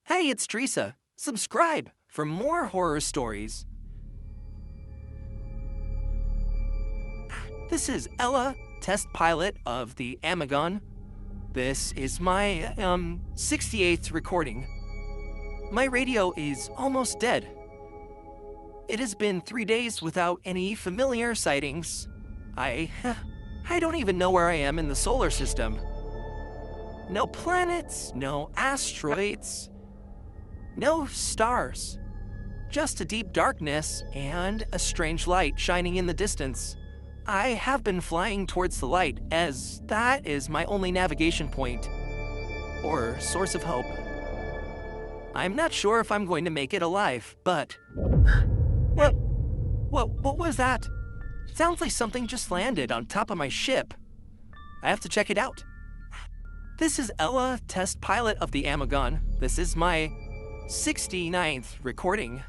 Hey, it's Teresa. Subscribe for more horror stories. This is Ella, test pilot of the Amagon. This is my 68th recording. My radio is almost dead. It has been 3 days without any familiar sightings. I don't even know where I am in the solar system. No planets, no asteroids, no stars. Just a deep darkness and a strange light shining in the distance. I have been flying towards the light, as that is my only navigation point, or source of hope. I'm not sure if I'm going to make it alive, but... What was that? Sounds like something just landed on top of my ship. I have to check it out. This is Ella, test pilot of the Amagon. This is my 69th recording.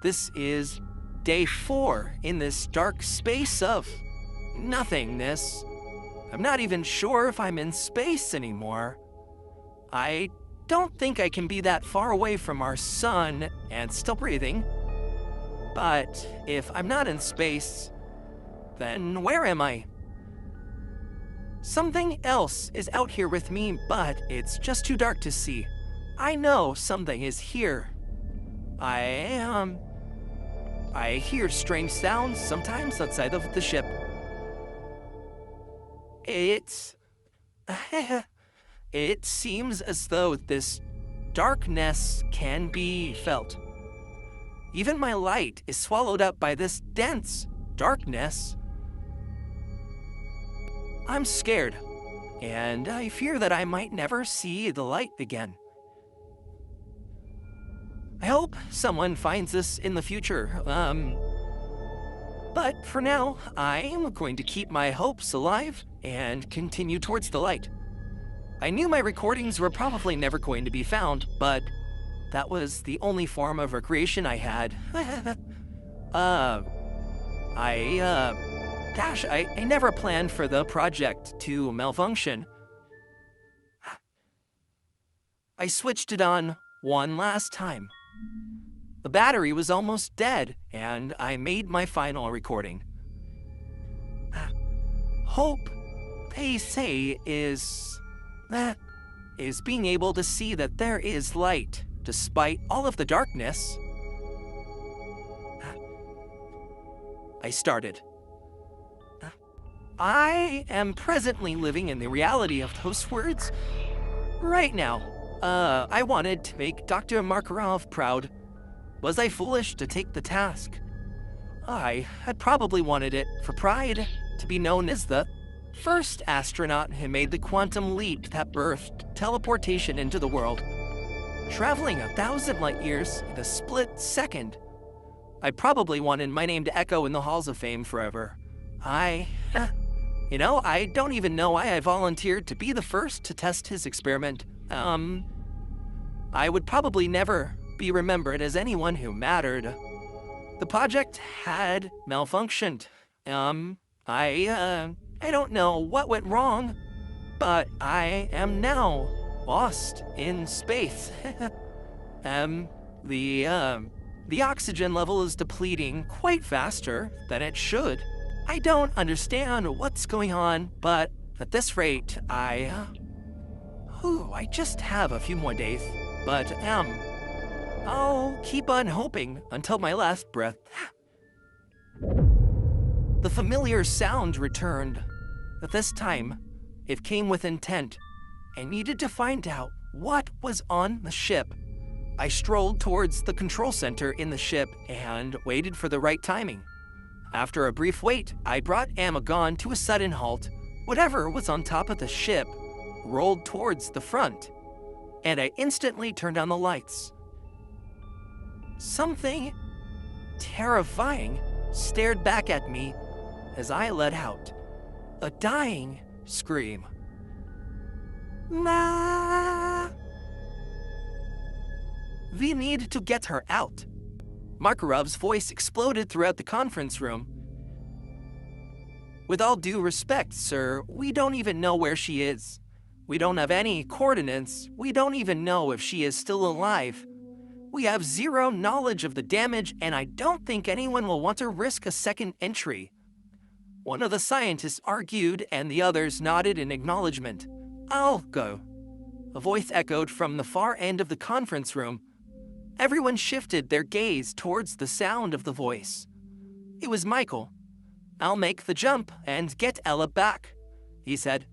This is day 4 in this dark space of nothingness. I'm not even sure if I'm in space anymore. I don't think I can be that far away from our sun and still breathing. But if I'm not in space, then where am I? Something else is out here with me, but it's just too dark to see. I know something is here. I hear strange sounds sometimes outside of the ship. It seems as though this darkness can be felt. Even my light is swallowed up by this dense darkness. I'm scared, and I fear that I might never see the light again. I hope someone finds this in the future, but for now, I am going to keep my hopes alive and continue towards the light. I knew my recordings were probably never going to be found, but that was the only form of recreation I had. I never planned for the project to malfunction. I switched it on one last time. The battery was almost dead, and I made my final recording. Hope, they say, is being able to see that there is light, despite all of the darkness. I started. I am presently living in the reality of those words right now. I wanted to make Dr. Makarov proud. Was I foolish to take the task? I had probably wanted it for pride, to be known as the first astronaut who made the quantum leap that birthed teleportation into the world, traveling 1,000 light years in a split second. I probably wanted my name to echo in the halls of fame forever. I don't even know why I volunteered to be the first to test his experiment. I would probably never be remembered as anyone who mattered. The project had malfunctioned. I don't know what went wrong, but I am now lost in space. The oxygen level is depleting quite faster than it should. I don't understand what's going on, but at this rate, I just have a few more days. But, I'll keep on hoping until my last breath. The familiar sound returned. But this time, it came with intent. I needed to find out what was on the ship. I strolled towards the control center in the ship and waited for the right timing. After a brief wait, I brought Amagon to a sudden halt. Whatever was on top of the ship rolled towards the front, and I instantly turned on the lights. Something terrifying stared back at me as I let out a dying scream. Ma! We need to get her out. Makarov's voice exploded throughout the conference room. With all due respect, sir, we don't even know where she is. We don't have any coordinates. We don't even know if she is still alive. We have zero knowledge of the damage, and I don't think anyone will want to risk a second entry. One of the scientists argued, and the others nodded in acknowledgement. I'll go. A voice echoed from the far end of the conference room. Everyone shifted their gaze towards the sound of the voice. It was Michael. I'll make the jump and get Ella back, he said.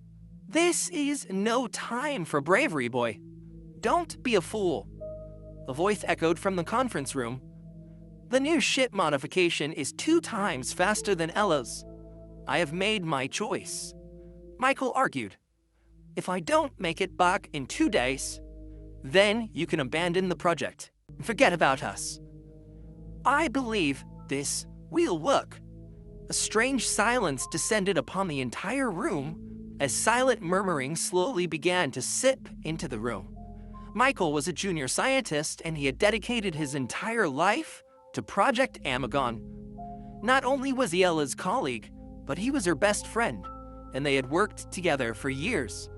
This is no time for bravery, boy. Don't be a fool. A voice echoed from the conference room. The new ship modification is 2 times faster than Ella's. I have made my choice. Michael argued. If I don't make it back in 2 days, then you can abandon the project. Forget about us. I believe this will work. A strange silence descended upon the entire room as silent murmuring slowly began to seep into the room. Michael was a junior scientist, and he had dedicated his entire life to Project Amagon. Not only was he Ella's colleague, but he was her best friend, and they had worked together for years.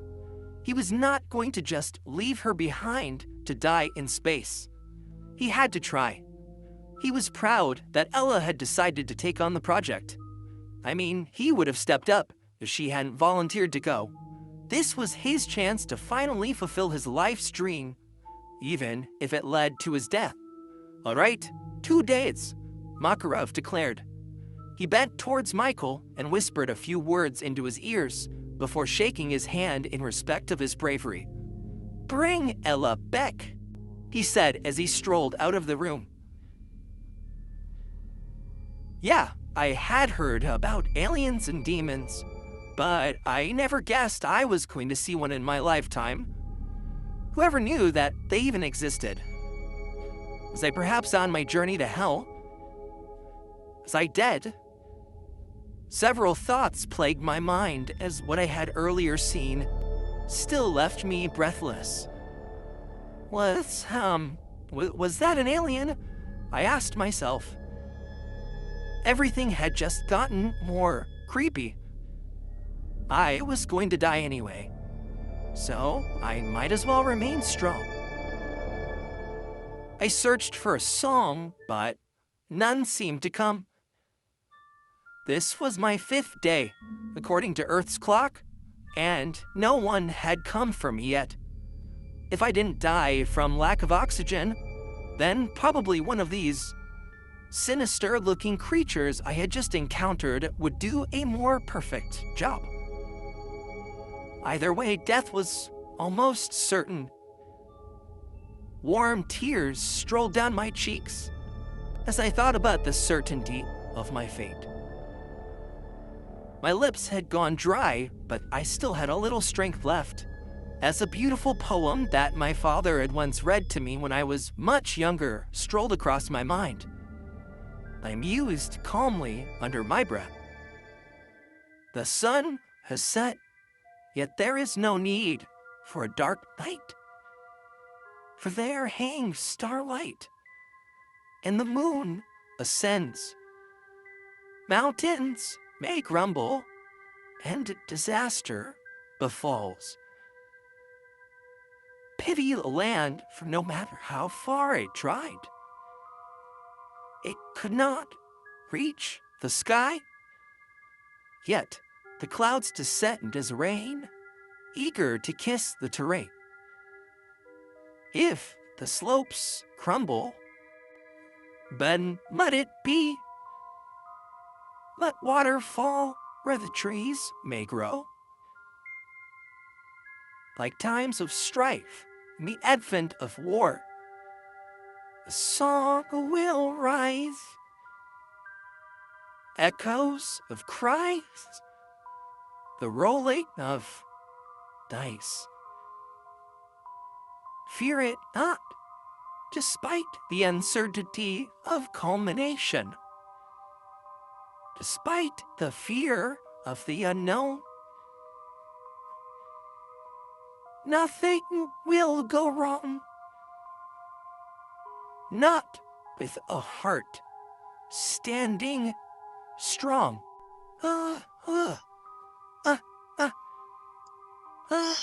He was not going to just leave her behind to die in space. He had to try. He was proud that Ella had decided to take on the project. I mean, he would have stepped up if she hadn't volunteered to go. This was his chance to finally fulfill his life's dream, even if it led to his death. All right, 2 days, Makarov declared. He bent towards Michael and whispered a few words into his ears before shaking his hand in respect of his bravery. Bring Ella back, he said as he strolled out of the room. Yeah, I had heard about aliens and demons, but I never guessed I was going to see one in my lifetime. Whoever knew that they even existed? Was I perhaps on my journey to hell? Was I dead? Several thoughts plagued my mind as what I had earlier seen still left me breathless. Was that an alien? I asked myself. Everything had just gotten more creepy. I was going to die anyway, so I might as well remain strong. I searched for a song, but none seemed to come. This was my 5th day, according to Earth's clock, and no one had come for me yet. If I didn't die from lack of oxygen, then probably one of these sinister-looking creatures I had just encountered would do a more perfect job. Either way, death was almost certain. Warm tears strolled down my cheeks as I thought about the certainty of my fate. My lips had gone dry, but I still had a little strength left, as a beautiful poem that my father had once read to me when I was much younger strolled across my mind. I mused calmly under my breath. The sun has set, yet there is no need for a dark night. For there hangs starlight, and the moon ascends. Mountains may grumble, and disaster befalls. Pity the land, for no matter how far it tried, it could not reach the sky. Yet the clouds descend as rain, eager to kiss the terrain. If the slopes crumble, then let it be. Let water fall where the trees may grow. Like times of strife in the advent of war, a song will rise. Echoes of cries, the rolling of dice. Fear it not, despite the uncertainty of culmination. Despite the fear of the unknown, nothing will go wrong. Not with a heart standing strong. I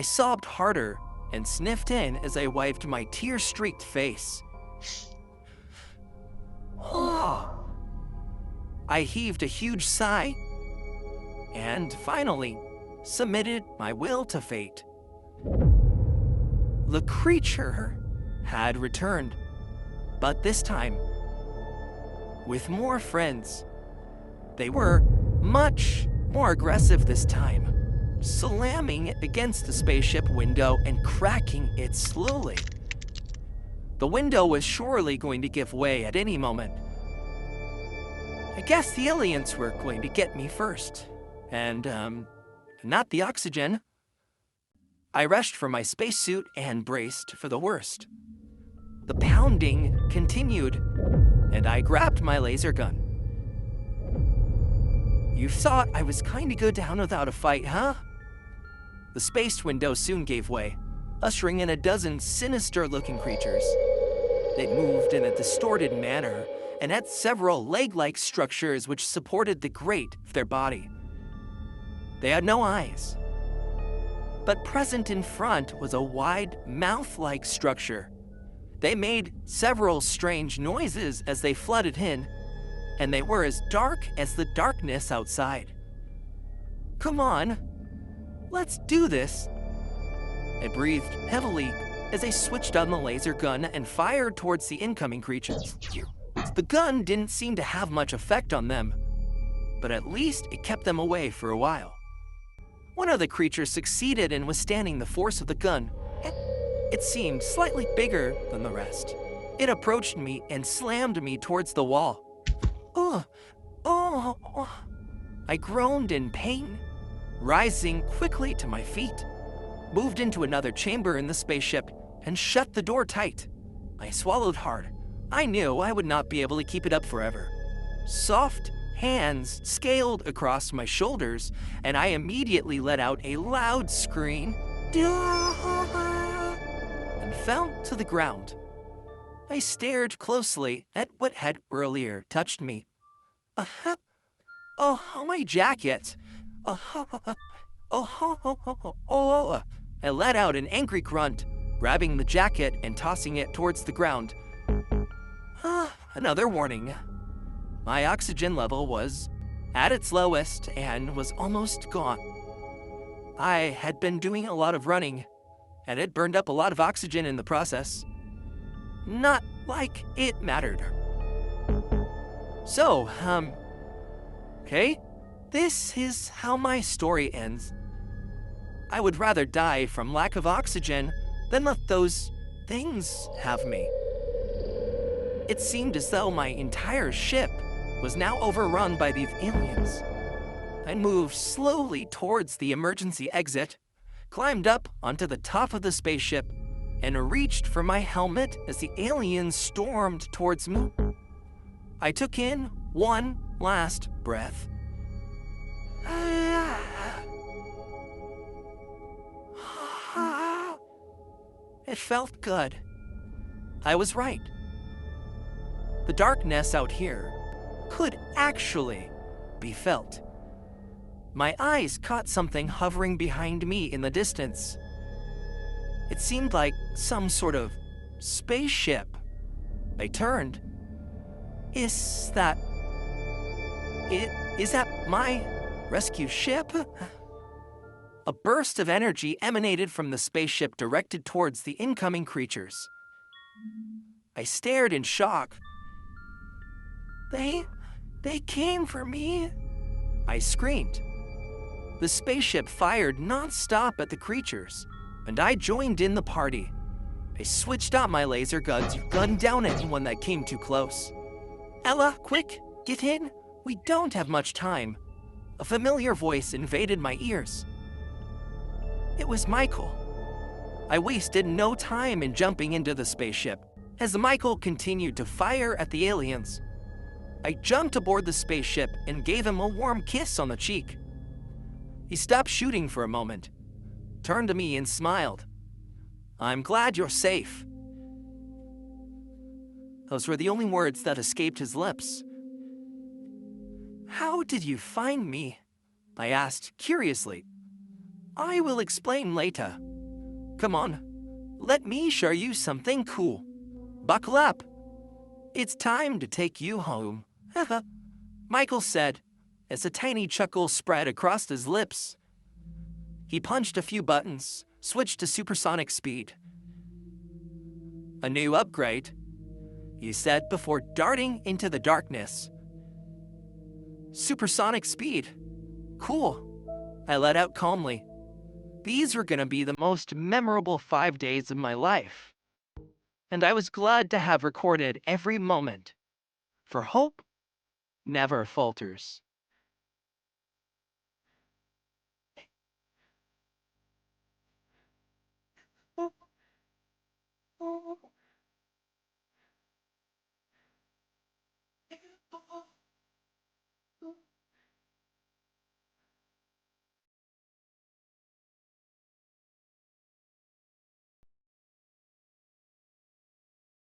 sobbed harder and sniffed in as I wiped my tear-streaked face. I heaved a huge sigh and finally submitted my will to fate. The creature had returned, but this time with more friends. They were much more aggressive this time, slamming it against the spaceship window and cracking it slowly. The window was surely going to give way at any moment. I guess the aliens were going to get me first, and not the oxygen. I rushed for my spacesuit and braced for the worst. The pounding continued, and I grabbed my laser gun. You thought I was kinda good down without a fight, huh? The space window soon gave way, ushering in a dozen sinister-looking creatures. They moved in a distorted manner and had several leg-like structures which supported the grate of their body. They had no eyes, but present in front was a wide mouth-like structure. They made several strange noises as they flooded in, and they were as dark as the darkness outside. Come on, let's do this. I breathed heavily as I switched on the laser gun and fired towards the incoming creatures. The gun didn't seem to have much effect on them, but at least it kept them away for a while. One of the creatures succeeded in withstanding the force of the gun. It seemed slightly bigger than the rest. It approached me and slammed me towards the wall. I groaned in pain, rising quickly to my feet, moved into another chamber in the spaceship, and shut the door tight. I swallowed hard. I knew I would not be able to keep it up forever. Soft hands scaled across my shoulders, and I immediately let out a loud scream and fell to the ground. I stared closely at what had earlier touched me. My jacket. I let out an angry grunt, grabbing the jacket and tossing it towards the ground. Another warning. My oxygen level was at its lowest and was almost gone. I had been doing a lot of running, and it burned up a lot of oxygen in the process. Not like it mattered. So, okay, this is how my story ends. I would rather die from lack of oxygen than let those things have me. It seemed as though my entire ship was now overrun by these aliens. I moved slowly towards the emergency exit, climbed up onto the top of the spaceship, and reached for my helmet as the aliens stormed towards me. I took in one last breath. It felt good. I was right. The darkness out here could actually be felt. My eyes caught something hovering behind me in the distance. It seemed like some sort of spaceship. I turned. Is that my rescue ship? A burst of energy emanated from the spaceship directed towards the incoming creatures. I stared in shock. They came for me, I screamed. The spaceship fired non-stop at the creatures, and I joined in the party. I switched out my laser guns, gunned down anyone that came too close. Ella, quick, get in. We don't have much time. A familiar voice invaded my ears. It was Michael. I wasted no time in jumping into the spaceship as Michael continued to fire at the aliens. I jumped aboard the spaceship and gave him a warm kiss on the cheek. He stopped shooting for a moment, turned to me and smiled. I'm glad you're safe. Those were the only words that escaped his lips. How did you find me? I asked curiously. I will explain later. Come on, let me show you something cool. Buckle up. It's time to take you home. Michael said, as a tiny chuckle spread across his lips. He punched a few buttons, switched to supersonic speed. A new upgrade, he said before darting into the darkness. Supersonic speed. Cool, I let out calmly. These were gonna be the most memorable 5 days of my life. And I was glad to have recorded every moment. For hope never falters.